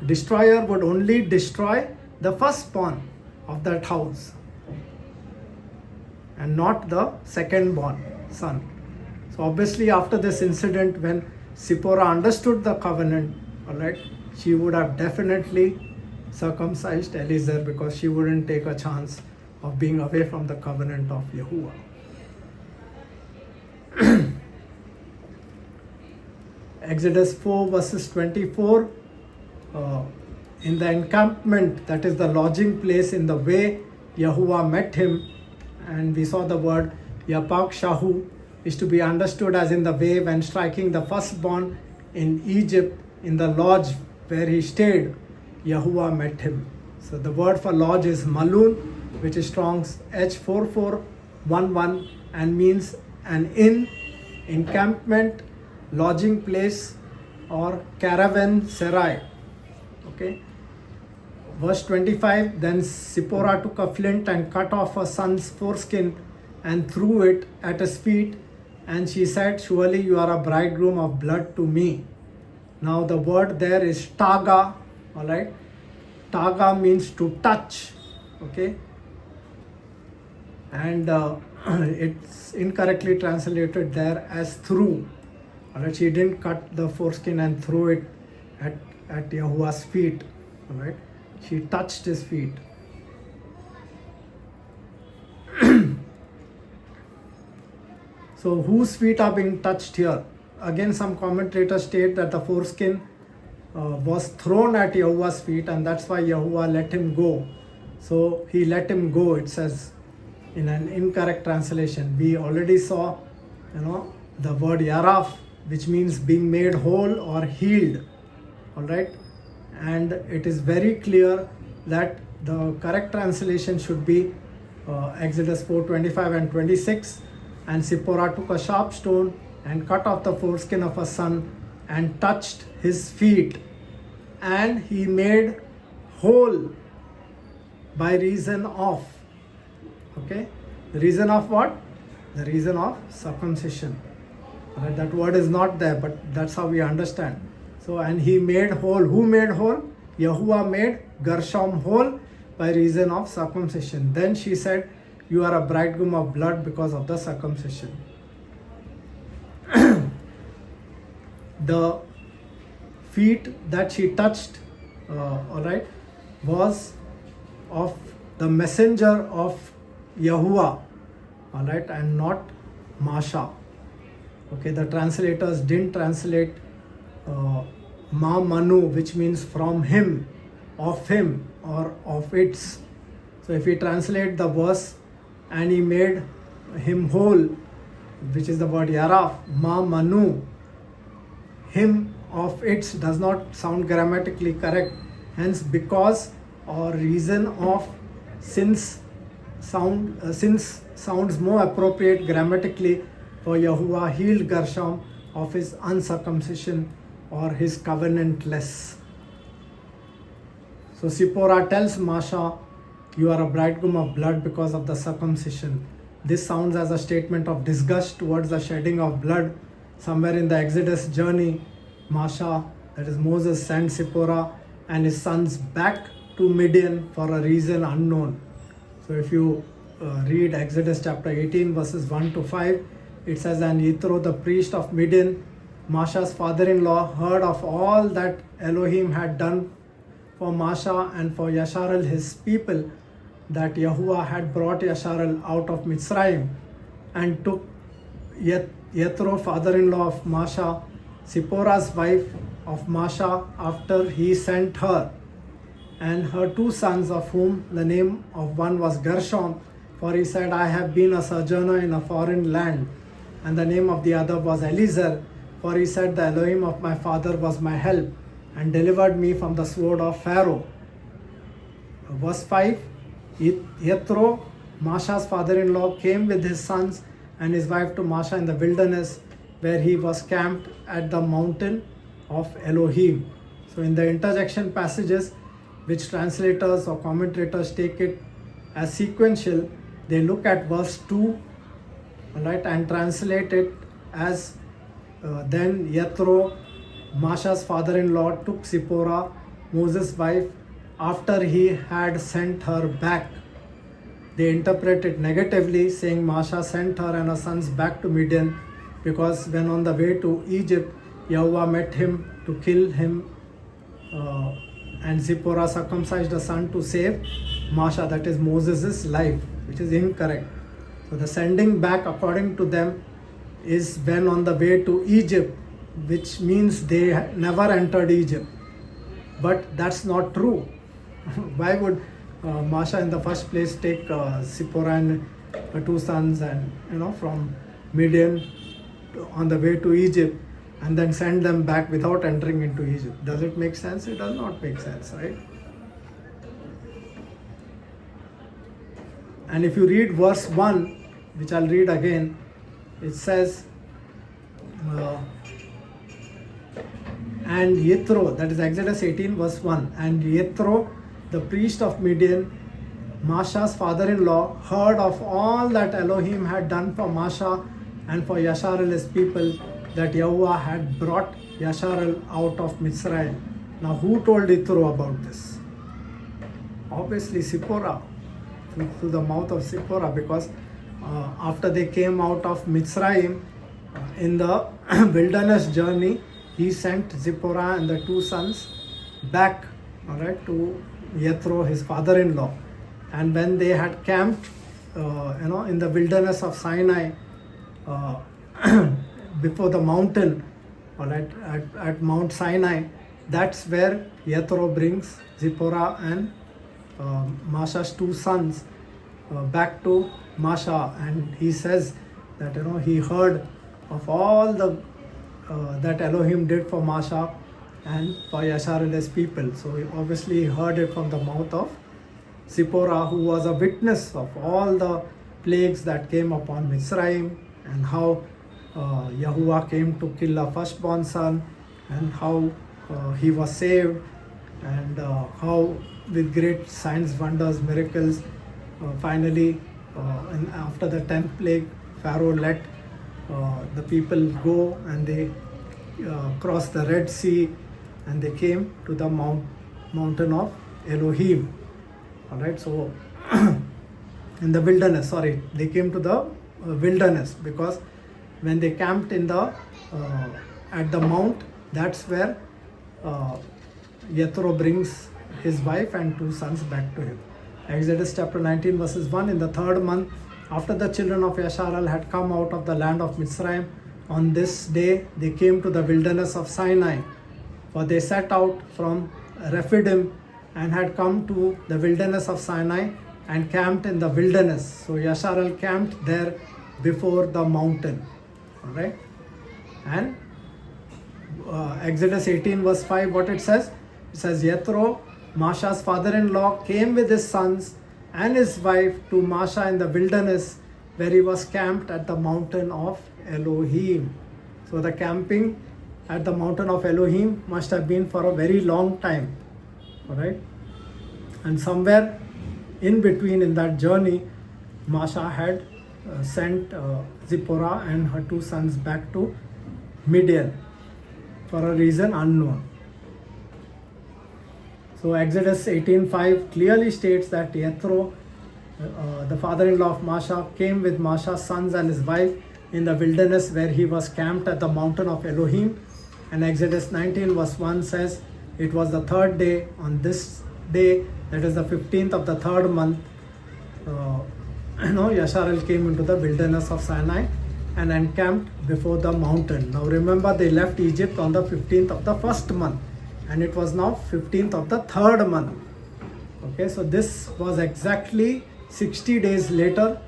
destroyer would only destroy the firstborn of that house. and not the second born son. So obviously after this incident, when Zipporah understood the covenant, all right, she would have definitely circumcised Eliezer, because she wouldn't take a chance of being away from the covenant of Yahuwah. Exodus 4 verses 24, in the encampment, that is the lodging place, in the way Yahuwah met him, and we saw the word Yapak Shahu is to be understood as in the way when striking the firstborn in Egypt, in the lodge where he stayed, Yahuwah met him. So the word for lodge is Malun, which is Strong's H4411 and means an inn, encampment, lodging place, or caravanserai. Okay. Verse 25, then Zipporah took a flint and cut off her son's foreskin and threw it at his feet, and she said, surely you are a bridegroom of blood to me. Now the word there is taga, all right. Taga means to touch, okay. And it's incorrectly translated there as threw. All right, she didn't cut the foreskin and threw it at Yahuwah's feet, all right. She touched his feet. So whose feet are being touched here? Again, some commentators state that the foreskin was thrown at Yahuwah's feet, and that's why Yahuwah let him go. So he let him go, it says in an incorrect translation. We already saw, the word yaraf, which means being made whole or healed, all right. And it is very clear that the correct translation should be Exodus 4:25 and 26. And Zipporah took a sharp stone and cut off the foreskin of her son and touched his feet, and he made whole by reason of, okay, the reason of what? The reason of circumcision. All right, that word is not there, but that's how we understand. So, and he made whole. Who made whole? Yahuwah made Gershom whole by reason of circumcision. Then she said, you are a bridegroom of blood because of the circumcision. The feet that she touched, all right, was of the messenger of Yahuwah, all right, and not Masha. Okay, the translators didn't translate Ma Manu, which means from him, or of its. So if we translate the verse, and he made him whole, which is the word yaraf, Ma Manu, him of its does not sound grammatically correct. Hence, because or reason of, since sounds more appropriate grammatically, for Yahuwah healed Gershom of his uncircumcision or his covenantless. So Zipporah tells Masha, you are a bridegroom of blood because of the circumcision. This sounds as a statement of disgust towards the shedding of blood. Somewhere in the Exodus journey, Masha, that is Moses, sent Zipporah and his sons back to Midian for a reason unknown. So if you read Exodus chapter 18 verses 1 to 5, it says, and Yitro, the priest of Midian, Masha's father-in-law, heard of all that Elohim had done for Masha and for Yasharel his people, that Yahuwah had brought Yasharel out of Mitzrayim, and took Yethro, father-in-law of Masha, Zipporah's wife of Masha, after he sent her, and her two sons, of whom the name of one was Gershom, for he said, I have been a sojourner in a foreign land, and the name of the other was Eliezer, for he said, the Elohim of my father was my help, and delivered me from the sword of Pharaoh. Verse 5, Yethro, Masha's father-in-law, came with his sons and his wife to Masha in the wilderness, where he was camped at the mountain of Elohim. So in the interjection passages, which translators or commentators take it as sequential, they look at verse 2, all right, and translate it as then Yethro, Masha's father-in-law, took Zipporah, Moses' wife, after he had sent her back. they interpret it negatively, saying Masha sent her and her sons back to Midian because when on the way to Egypt, Yahuah met him to kill him, and Zipporah circumcised a son to save Masha, that is Moses' life, which is incorrect. So the sending back, according to them, is when on the way to Egypt, which means they never entered Egypt. But that's not true. Why would Masha in the first place take Zipporah and her two sons and from Midian on the way to Egypt and then send them back without entering into Egypt? Does it make sense? It does not make sense, right? And if you read verse 1, which I'll read again, it says, and Yethro, that is Exodus 18 verse 1, and Yethro, the priest of Midian, Masha's father-in-law, heard of all that Elohim had done for Masha and for Yasharel his people, that Yahuah had brought Yasharel out of Mitzrayim. Now who told Yethro about this? Obviously Zipporah, through the mouth of Zipporah, because after they came out of Mitzrayim, in the wilderness journey, he sent Zipporah and the two sons back, to Yethro, his father-in-law. And when they had camped, in the wilderness of Sinai, before the mountain, at Mount Sinai, that's where Yethro brings Zipporah and Masha's two sons back to Masha, and he says that he heard of all the that Elohim did for Masha and for Yasharel's people. So he obviously heard it from the mouth of Zipporah, who was a witness of all the plagues that came upon Mitzrayim, and how Yahuah came to kill a firstborn son, and how he was saved, and how with great signs, wonders, miracles, finally, and after the 10th plague, Pharaoh let the people go, and they crossed the Red Sea, and they came to the mountain of Elohim. Alright, so in the wilderness, they came to the wilderness, because when they camped in the at the mount, that's where Yethro brings his wife and two sons back to him. Exodus chapter 19 verses 1, in the third month, after the children of Yasharel had come out of the land of Mitzrayim, on this day they came to the wilderness of Sinai, for they set out from Rephidim and had come to the wilderness of Sinai and camped in the wilderness. So Yasharel camped there before the mountain. Alright, and Exodus 18 verse 5, what it says? It says, Yethro, Masha's father-in-law, came with his sons and his wife to Masha in the wilderness, where he was camped at the mountain of Elohim. So the camping at the mountain of Elohim must have been for a very long time. Alright, and somewhere in between in that journey, Masha had sent Zipporah and her two sons back to Midian for a reason unknown. So Exodus 18:5 clearly states that Yethro, the father-in-law of Masha, came with Masha's sons and his wife in the wilderness, where he was camped at the mountain of Elohim. And Exodus 19 verse 1 says, it was the third day, on this day, that is the 15th of the third month, Yasharel came into the wilderness of Sinai and encamped before the mountain. Now remember, they left Egypt on the 15th of the first month, and it was now 15th of the third month. Okay, so this was exactly 60 days later.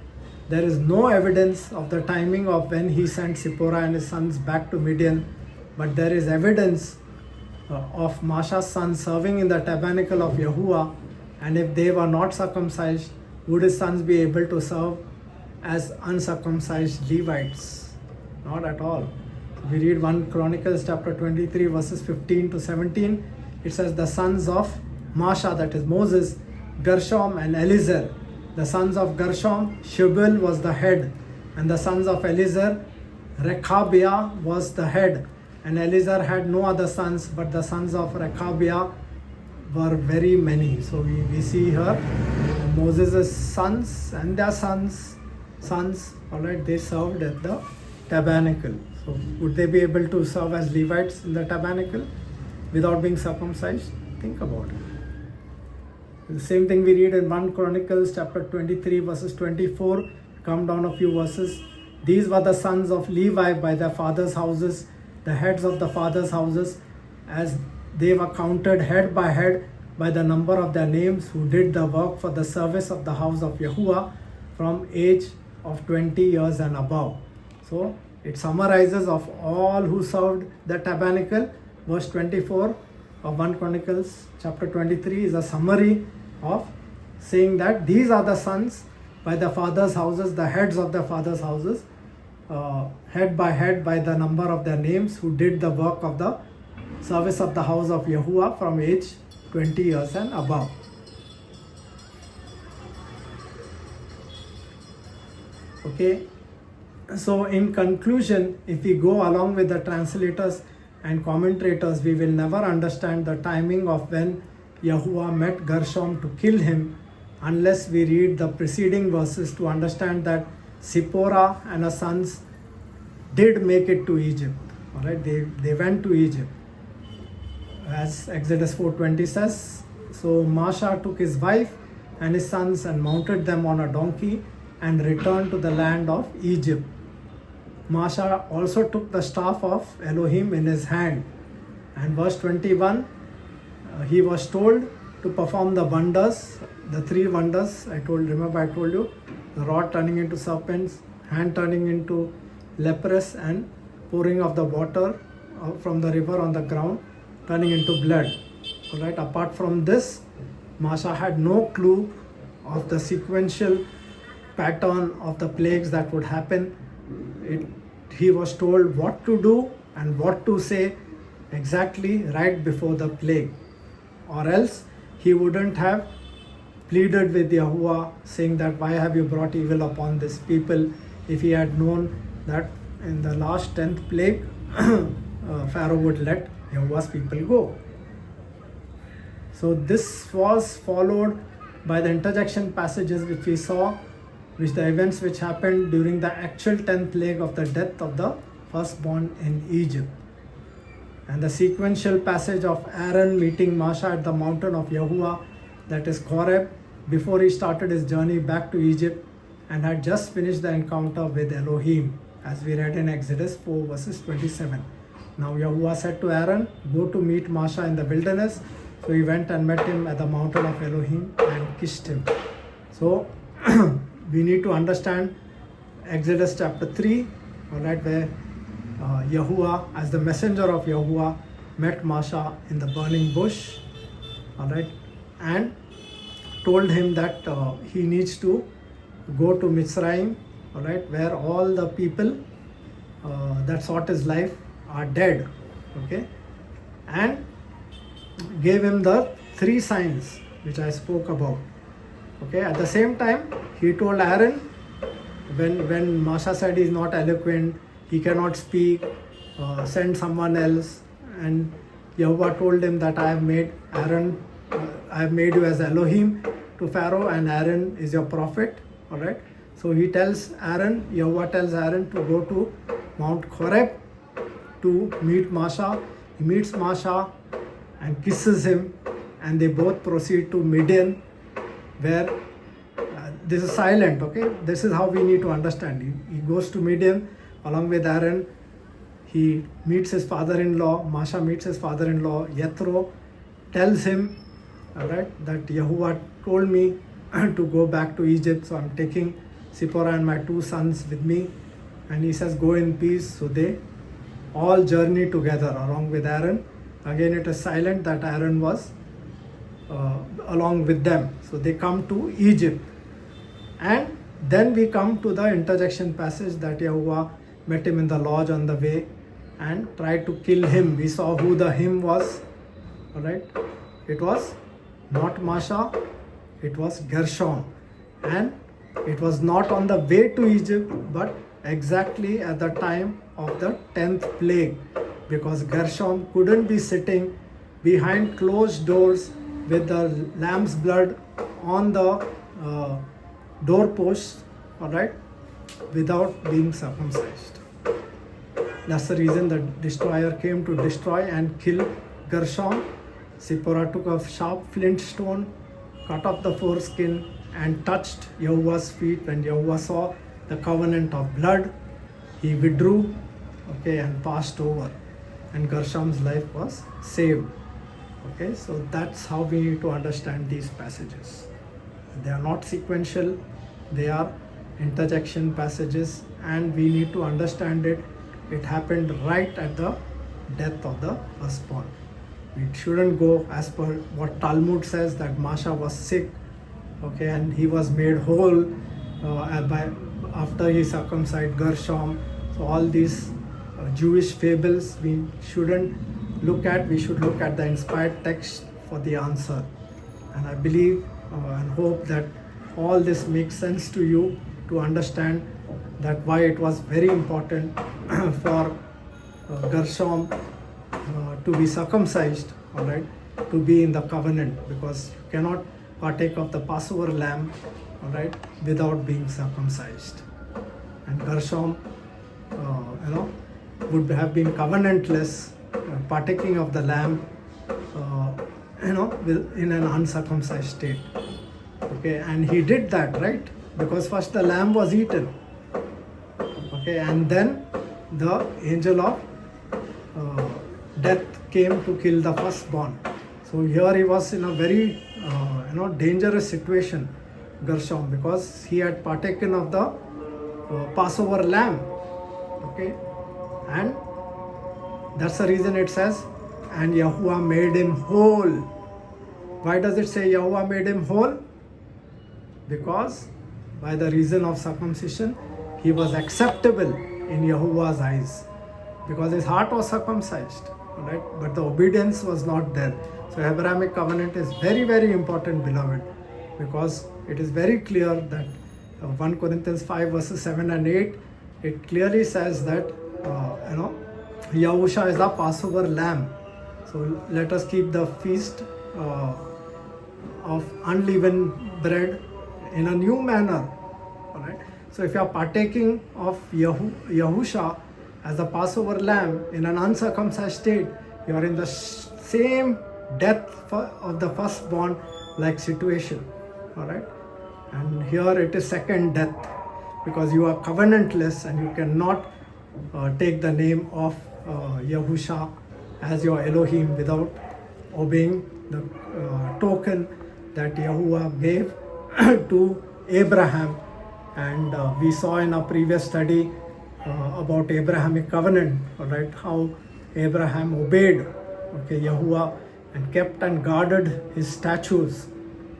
There is no evidence of the timing of when he sent Zipporah and his sons back to Midian, but there is evidence of Masha's sons serving in the tabernacle of Yahuah, and if they were not circumcised, would his sons be able to serve as uncircumcised Levites? Not at all. We read 1 Chronicles chapter 23 verses 15 to 17. It says, the sons of Masha, that is Moses, Gershom and Eliezer. The sons of Gershom, Shubal was the head, and the sons of Eliezer, Rechabiah was the head. And Eliezer had no other sons, but the sons of Rechabiah were very many. So we see here Moses' sons and their sons, all right, they served at the tabernacle. So would they be able to serve as Levites in the tabernacle without being circumcised? Think about it. The same thing we read in 1 Chronicles chapter 23 verses 24. Come down a few verses. These were the sons of Levi by their fathers' houses, the heads of the fathers' houses, as they were counted head by the number of their names, who did the work for the service of the house of Yahuwah from age of 20 years and above. So it summarizes of all who served the tabernacle. Verse 24 of 1 Chronicles chapter 23 is a summary of saying that these are the sons by the fathers' houses, the heads of the fathers' houses, head by the number of their names, who did the work of the service of the house of Yahuwah from age 20 years and above. Okay, so in conclusion, if we go along with the translators and commentators, we will never understand the timing of when Yahuwah met Gershom to kill him unless we read the preceding verses to understand that Zipporah and her sons did make it to Egypt. All right, they went to Egypt. As Exodus 4:20 says, so Masha took his wife and his sons and mounted them on a donkey and returned to the land of Egypt. Masha also took the staff of Elohim in his hand. And verse 21, he was told to perform the wonders, the three wonders I told you, the rod turning into serpents, hand turning into leprous, and pouring of the water from the river on the ground, turning into blood. All right. Apart from this, Masha had no clue of the sequential pattern of the plagues that would happen. He was told what to do and what to say exactly right before the plague, or else he wouldn't have pleaded with Yahuwah, saying that why have you brought evil upon this people, if he had known that in the last 10th plague Pharaoh would let Yahuwah's people go. So this was followed by the interjection passages which we saw, which the events which happened during the actual 10th plague of the death of the firstborn in Egypt. And the sequential passage of Aaron meeting Masha at the mountain of Yahuwah, that is Horeb, before he started his journey back to Egypt and had just finished the encounter with Elohim, as we read in Exodus 4 verses 27. Now Yahuwah said to Aaron, go to meet Masha in the wilderness. So he went and met him at the mountain of Elohim and kissed him. So we need to understand Exodus chapter 3, all right, where Yahuwah, as the messenger of Yahuwah, met Masha in the burning bush, all right, and told him that he needs to go to Mitzrayim, all right, where all the people that sought his life are dead, okay, and gave him the 3 signs which I spoke about. Okay, at the same time, he told Aaron, when Masha said he's not eloquent, he cannot speak, send someone else, and Yahuwah told him that I have made you as Elohim to Pharaoh, and Aaron is your prophet. All right. So he tells Aaron, Yahuwah tells Aaron to go to Mount Horeb to meet Masha. He meets Masha and kisses him, and they both proceed to Midian, where this is silent. Okay, this is how we need to understand. He goes to Midian along with Aaron. He meets his father-in-law. Masha meets his father-in-law. Yethro tells him, all right, that Yahuwah told me to go back to Egypt, so I'm taking Zipporah and my 2 sons with me. And he says, go in peace. So they all journey together along with Aaron. Again, it is silent that Aaron was along with them. So they come to Egypt. And then we come to the interjection passage that Yahuwah met him in the lodge on the way and tried to kill him. We saw who the him was. All right. It was not Masha, it was Gershom. And it was not on the way to Egypt, but exactly at the time of the 10th plague, because Gershom couldn't be sitting behind closed doors with the lamb's blood on the doorposts, all right, without being circumcised. That's the reason the destroyer came to destroy and kill Gershom. Zipporah took a sharp flint stone, cut off the foreskin, and touched Yahuwah's feet. When Yahuwah saw the covenant of blood, he withdrew, okay, and passed over, and Gershom's life was saved. Okay, so that's how we need to understand these passages. They are not sequential, they are interjection passages, and we need to understand it. It happened right at the death of the firstborn. We shouldn't go as per what Talmud says, that Masha was sick, okay, and he was made whole after he circumcised Gershom. So all these Jewish fables we shouldn't look at. We should look at the inspired text for the answer. And I believe and hope that all this makes sense to you, to understand that why it was very important for Gershom to be circumcised, all right, to be in the covenant, because you cannot partake of the Passover lamb, all right, without being circumcised. And Gershom, would have been covenantless, partaking of the lamb, in an uncircumcised state. Okay, and he did that, right? Because first the lamb was eaten, okay, and then the angel of death came to kill the firstborn. So here he was in a very dangerous situation, Gershom, because he had partaken of the Passover lamb, okay, and that's the reason it says, and Yahuwah made him whole. Why does it say Yahuwah made him whole? Because by the reason of circumcision, he was acceptable in Yahuwah's eyes, because his heart was circumcised, right? But the obedience was not there. So Abrahamic covenant is very, very important, beloved, because it is very clear that 1 Corinthians 5 verses 7 and 8, it clearly says that Yahusha is the Passover lamb. So let us keep the feast of unleavened bread in a new manner. All right. So if you are partaking of Yahusha as the Passover lamb in an uncircumcised state, you are in the same death of the firstborn like situation. All right. And here it is second death, because you are covenantless and you cannot take the name of Yahusha as your Elohim without obeying the token that Yahuwah gave to Abraham. And we saw in our previous study about Abrahamic covenant, all right, how Abraham obeyed, okay, Yahuwah, and kept and guarded his statutes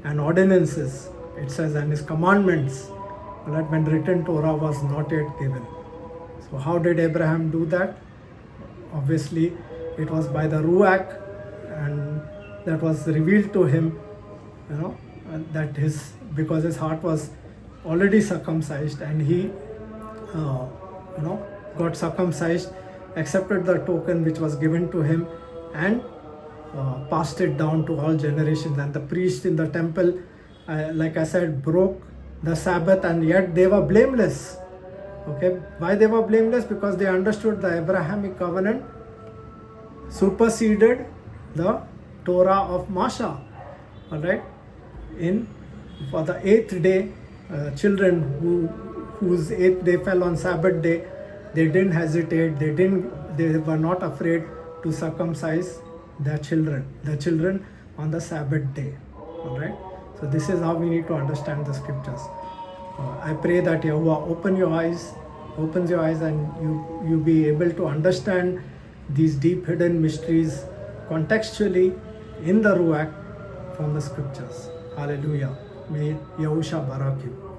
and ordinances, it says, and his commandments, all right, when written Torah was not yet given. So how did Abraham do that? Obviously, it was by the Ruach, and that was revealed to him, that because his heart was already circumcised, and he, got circumcised, accepted the token which was given to him, and passed it down to all generations. And the priest in the temple, like I said, broke the Sabbath, and yet they were blameless. Okay, why they were blameless? Because they understood the Abrahamic covenant superseded the Torah of Masha. All right, for the 8th day, children whose 8th day fell on Sabbath day, they didn't hesitate. They were not afraid to circumcise their children on the Sabbath day. All right. So this is how we need to understand the scriptures. I pray that Yahuwah opens your eyes, and you be able to understand these deep hidden mysteries contextually in the Ruach from the scriptures. Hallelujah. May Yahusha barak you.